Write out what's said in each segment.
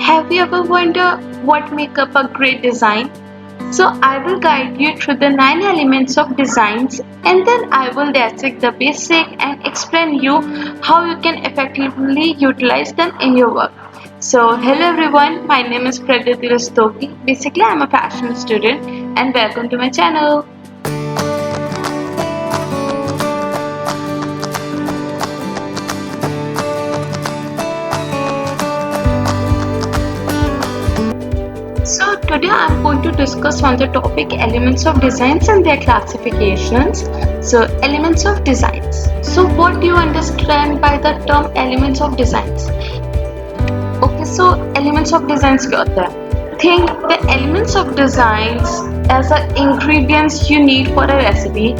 Have you ever wondered what make up a great design? So I will guide you through the 9 elements of designs, and then I will dissect the basic and explain you how you can effectively utilize them in your work. So hello everyone, my name is Praditi Rastogi. Basically I am a fashion student and welcome to my channel. So today I am going to discuss on the topic elements of designs and their classifications. So elements of designs. So what do you understand by the term elements of designs? Okay, so elements of designs क्या होता है? Think the elements of designs as the ingredients you need for a recipe,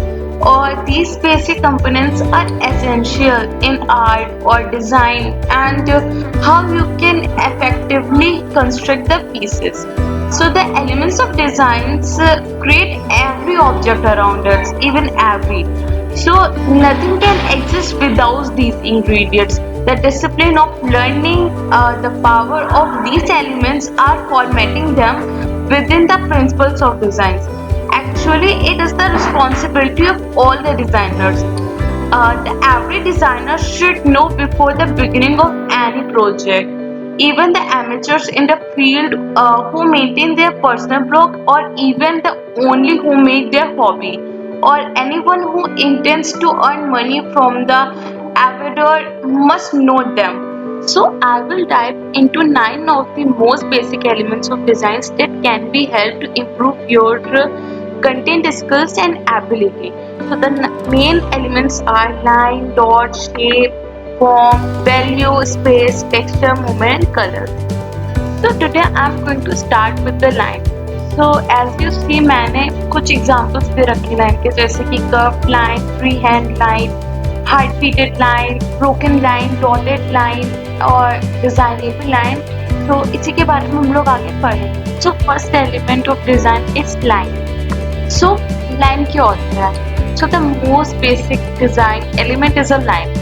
or these basic components are essential in art or design and how you can effectively construct the pieces. So the elements of designs create every object around us, even every. So nothing can exist without these ingredients. The discipline of learning the power of these elements are formatting them within the principles of designs. Actually, it is the responsibility of all the designers. Every designer should know before the beginning of any project. Even the amateurs in the field who maintain their personal blog, or even the only who make their hobby, or anyone who intends to earn money from the avatar must know them. So I will dive into 9 of the most basic elements of designs that can be helped to improve your content skills and ability. So the main elements are line, dot, shape, form, value, space, texture, movement, color. So today I am going to start with the line. So as you see मैंने कुछ examples दे रखे line के, जैसे कि curved line, freehand line, hard beaded line, broken line, dotted line और designable line. So इसी के बारे में हम लोग आगे पढ़ेंगे. So first element of design is line. So line क्या होता है? So the most basic design element is a line.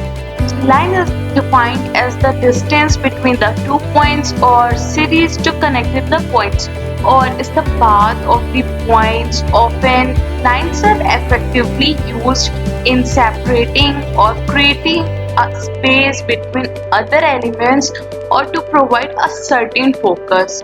Line is defined as the distance between the 2 points or series to connect with the points, or is the path of the points. Often lines are effectively used in separating or creating a space between other elements or to provide a certain focus.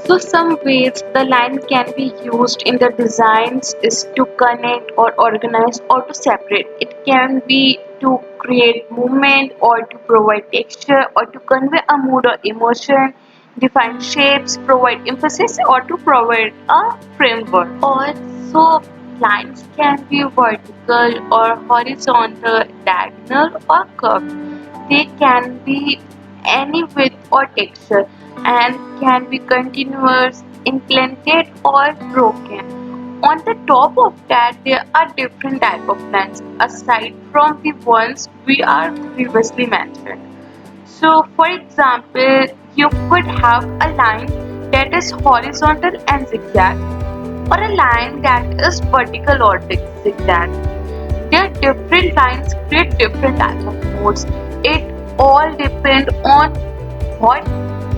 So some ways the line can be used in the designs is to connect or organize or to separate. It can be to create movement or to provide texture or to convey a mood or emotion, define shapes, provide emphasis or to provide a framework. Also lines can be vertical or horizontal, diagonal or curved. They can be any width or texture and can be continuous, inclined or broken. On the top of that, there are different type of lines aside from the ones we are previously mentioned. So for example, you could have a line that is horizontal and zigzag, or a line that is vertical or zigzag. There are different lines create different types of modes. It all depends on what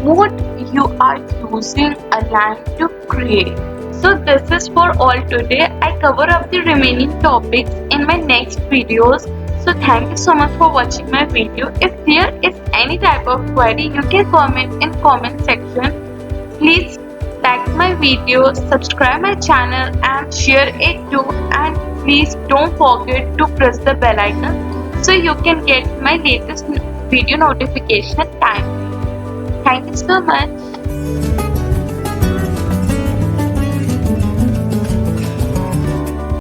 mode you are using a line to create. So this is for all today. I cover up the remaining topics in my next videos. So thank you so much for watching my video. If there is any type of query, you can comment in comment section. Please like my video, subscribe my channel and share it too, and please don't forget to press the bell icon so you can get my latest video notification time. Thank you so much.